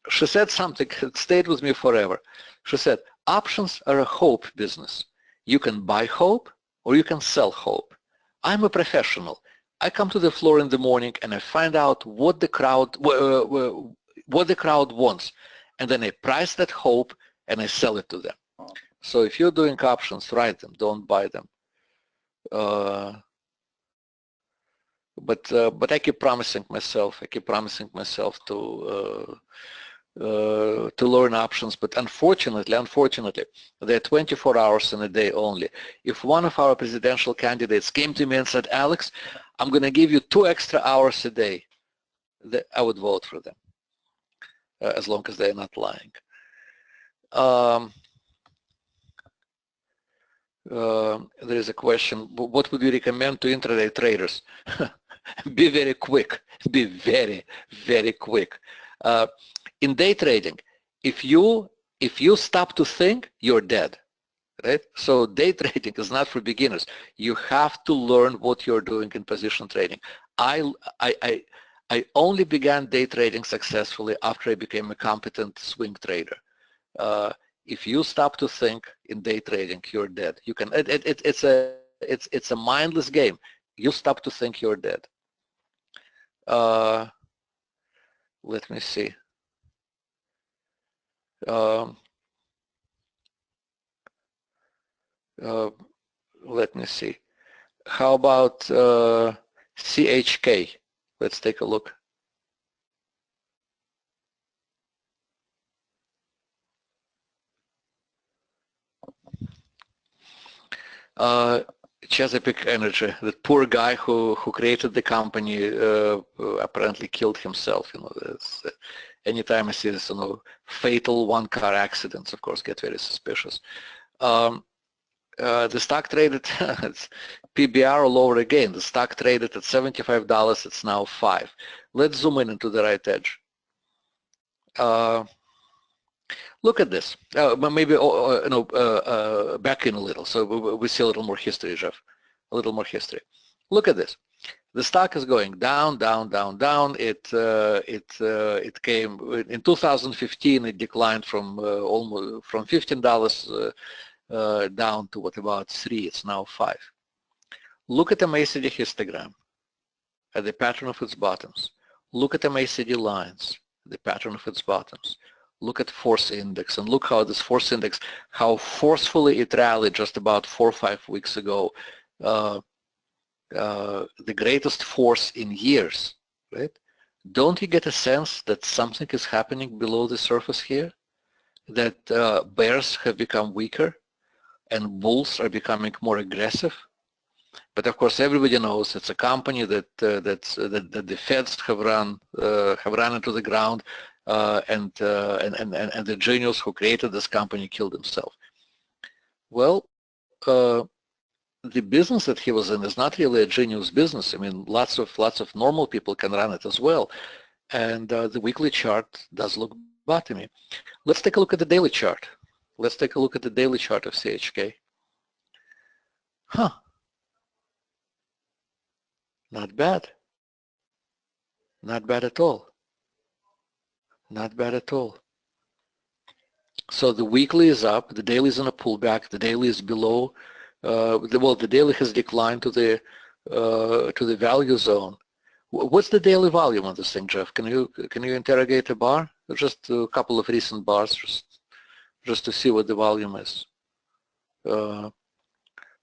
She said something that stayed with me forever. She said, options are a hope business. You can buy hope or you can sell hope. I'm a professional. I come to the floor in the morning and I find out what the crowd wants, and then I price that hope and I sell it to them. So if you're doing options, write them, don't buy them. But I keep promising myself. To learn options, but unfortunately, they're 24 hours in a day only. If one of our presidential candidates came to me and said, Alex, I'm going to give you 2 extra hours a day, I would vote for them, as long as they're not lying. There is a question, what would you recommend to intraday traders? Be very quick, be very, very quick. In day trading, if you stop to think, you're dead, right? So day trading is not for beginners. You have to learn what you're doing in position trading. I only began day trading successfully after I became a competent swing trader. If you stop to think in day trading, you're dead. You can. It's a mindless game. You stop to think, you're dead. Let me see. Let me see. How about CHK? Let's take a look. Chesapeake Energy, the poor guy who created the company, apparently killed himself. You know, anytime I see this, you know, fatal one-car accidents, of course, get very suspicious. The stock traded, it's PBR all over again. The stock traded at $75. It's now $5. Let's zoom in into the right edge. Look at this. Maybe back in a little, so we see a little more history, Jeff. A little more history. Look at this. The stock is going down, down, down, down. It came in 2015. It declined from almost from $15 down to what, about 3. It's now 5. Look at the MACD histogram at the pattern of its bottoms. Look at the MACD lines, the pattern of its bottoms. Look at force index, and look how this force index, how forcefully it rallied just about 4 or 5 weeks ago. The greatest force in years, right? Don't you get a sense that something is happening below the surface here? That bears have become weaker and bulls are becoming more aggressive? But of course, everybody knows it's a company that the feds have run into the ground, and the genius who created this company killed himself. Well, the business that he was in is not really a genius business. I mean, lots of normal people can run it as well, and the weekly chart does look bottomy. Let's take a look at the daily chart. Let's take a look at the daily chart of CHK. Huh. Not bad. Not bad at all. Not bad at all. So the weekly is up, the daily is in a pullback, the daily is below. The daily has declined to the value zone. What's the daily volume on this thing, Jeff? Can you interrogate a bar? Just a couple of recent bars, just to see what the volume is. What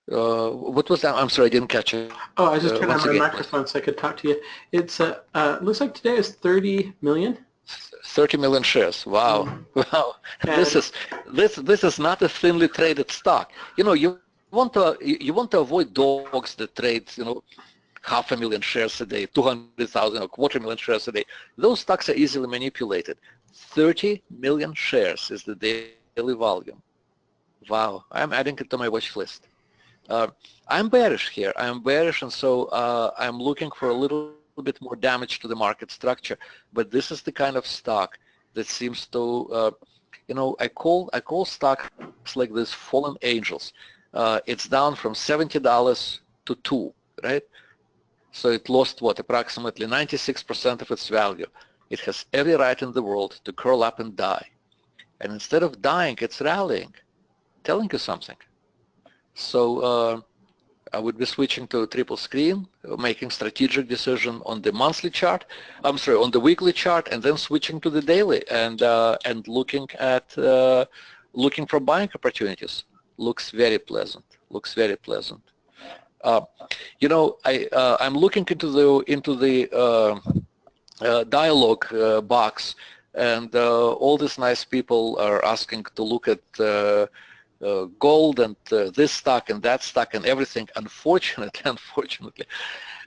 was that? I'm sorry, I didn't catch it. Oh, I just turned on my microphone so I could talk to you. It's looks like today is 30 million. 30 million shares. Wow, wow. This is not a thinly traded stock. You know, you want to avoid dogs that trade, you know, 500,000 shares a day, 200,000 or 250,000 shares a day. Those stocks are easily manipulated. 30 million shares is the daily volume. Wow, I'm adding it to my watch list. I'm bearish here. I'm bearish, and so I'm looking for a little bit more damage to the market structure. But this is the kind of stock that seems to, you know, I call stocks like this fallen angels. It's down from $70 to $2, right? So it lost what, approximately 96% of its value. It has every right in the world to curl up and die. And instead of dying, it's rallying, telling you something. So I would be switching to a triple screen, making strategic decision on the monthly chart. I'm sorry, on the weekly chart, and then switching to the daily and looking at looking for buying opportunities. Looks very pleasant. Looks very pleasant. You know, I'm looking into the dialogue box, and all these nice people are asking to look at gold and this stock and that stock and everything. Unfortunately,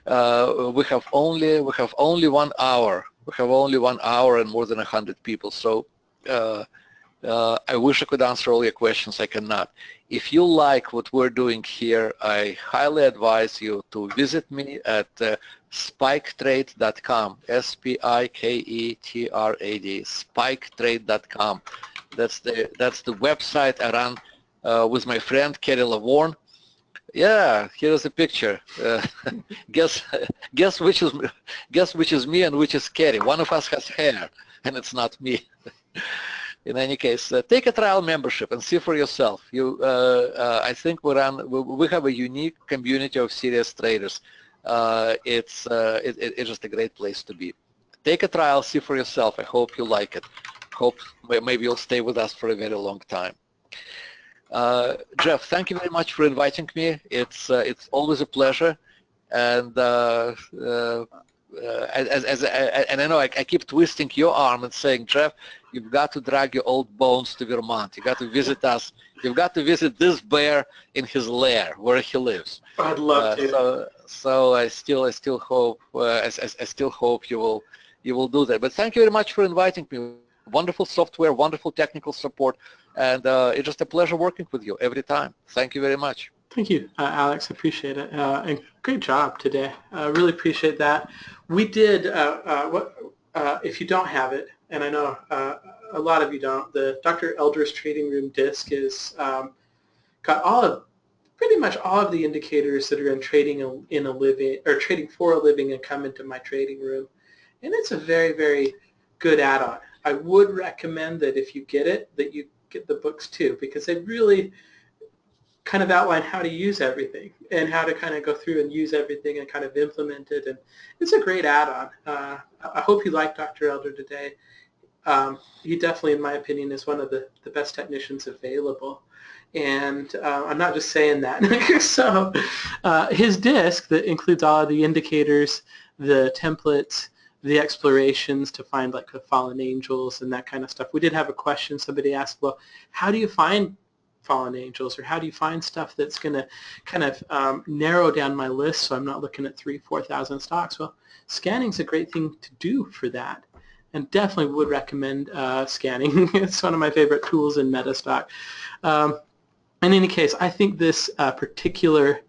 we have only 1 hour. We have only 1 hour and more than 100 people. So I wish I could answer all your questions. I cannot. If you like what we're doing here, I highly advise you to visit me at spiketrade.com, S-P-I-K-E-T-R-A-D, spiketrade.com. That's the website I run with my friend Kerry Lavorne. Yeah, here's a picture. Guess which is me and which is Kerry. One of us has hair, and it's not me. In any case, take a trial membership and see for yourself. I think we have a unique community of serious traders. It's just a great place to be. Take a trial, see for yourself. I hope you like it. Hope maybe you'll stay with us for a very long time. Jeff, thank you very much for inviting me. It's always a pleasure, and and I know I keep twisting your arm and saying, Jeff, you've got to drag your old bones to Vermont. You got to visit us. You've got to visit this bear in his lair where he lives. I'd love to. So I still hope you will do that. But thank you very much for inviting me. Wonderful software, wonderful technical support, and it's just a pleasure working with you every time. Thank you very much. Thank you, Alex. I appreciate it. And great job today. I really appreciate that. We did, if you don't have it, and I know a lot of you don't, the Dr. Elder's Trading Room disc is got pretty much all of the indicators that are in trading in a living, or trading for a living, and come into my trading room. And it's a very, very good add-on. I would recommend that if you get it, that you get the books too, because they really kind of outline how to use everything and how to kind of go through and use everything and kind of implement it. And it's a great add-on. I hope you like Dr. Elder today. He definitely, in my opinion, is one of the best technicians available. And I'm not just saying that. So his disc that includes all of the indicators, the templates, the explorations to find like the fallen angels and that kind of stuff. We did have a question. Somebody asked, well, how do you find fallen angels, or how do you find stuff that's going to kind of narrow down my list so I'm not looking at 3,000-4,000 stocks? Well, scanning is a great thing to do for that, and definitely would recommend scanning. It's one of my favorite tools in MetaStock. In any case, I think this particular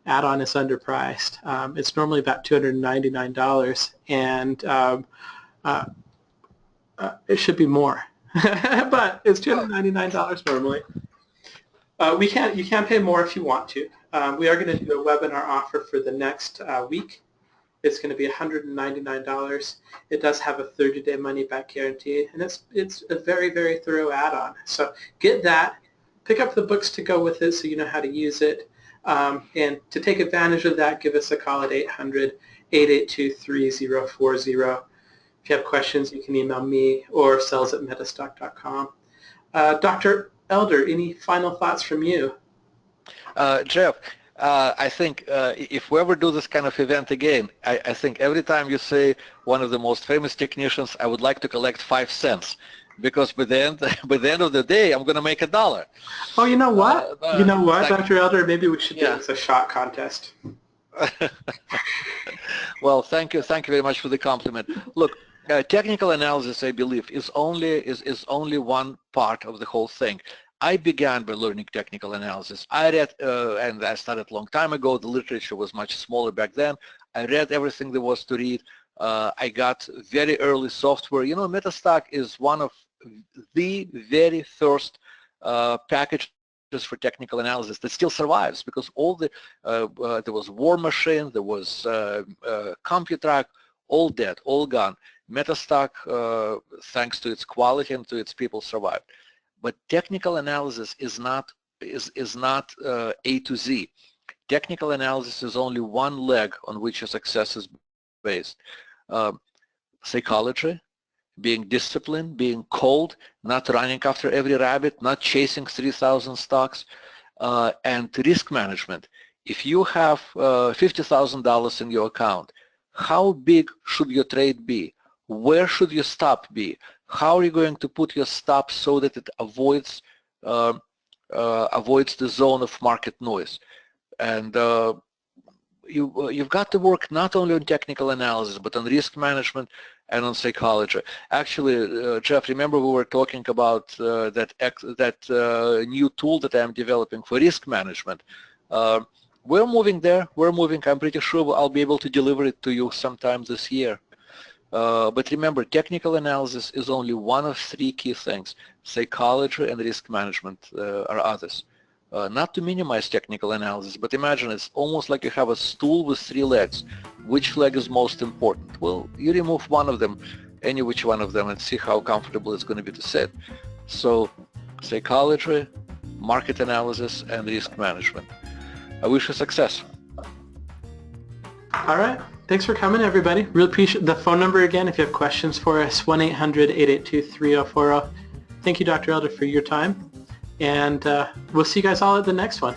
add-on is underpriced. It's normally about $299, and it should be more. but it's $299 normally. You can pay more if you want to. We are going to do a webinar offer for the next week. It's going to be $199. It does have a 30-day money-back guarantee, and it's a very, very thorough add-on. So get that. Pick up the books to go with it so you know how to use it. And to take advantage of that, give us a call at 800-882-3040. If you have questions, you can email me or sales@metastock.com. Dr. Elder, any final thoughts from you? Jeff, I think if we ever do this kind of event again, I think every time you say one of the most famous technicians, I would like to collect 5 cents, because by the end of the day, I'm going to make $1. Oh, you know what? Dr. Elder, maybe we should do this a shot contest. Well, thank you very much for the compliment. Look, technical analysis, I believe, is only one part of the whole thing. I began by learning technical analysis. I read, and I started a long time ago. The literature was much smaller back then. I read everything there was to read. I got very early software. You know, MetaStock is one of the very first packages for technical analysis that still survives, because all the there was War Machine, there was CompuTrack, all dead, all gone. MetaStock, thanks to its quality and to its people, survived. But technical analysis is not A to Z. Technical analysis is only one leg on which your success is based. Psychology, being disciplined, being cold, not running after every rabbit, not chasing 3,000 stocks, and risk management. If you have $50,000 in your account, how big should your trade be? Where should your stop be? How are you going to put your stop so that it avoids the zone of market noise? And you've got to work not only on technical analysis, but on risk management and on psychology. Actually, Jeff, remember we were talking about that new tool that I'm developing for risk management. We're moving there. We're moving. I'm pretty sure I'll be able to deliver it to you sometime this year. But remember, technical analysis is only one of 3 key things. Psychology and risk management are others. Not to minimize technical analysis, but imagine it's almost like you have a stool with 3 legs. Which leg is most important? Well, you remove one of them, any which one of them, and see how comfortable it's going to be to sit. So, psychology, market analysis, and risk management. I wish you success. All right. Thanks for coming, everybody. Really appreciate the phone number again. If you have questions for us, 1-800-882-3040. Thank you, Dr. Elder, for your time. And we'll see you guys all at the next one.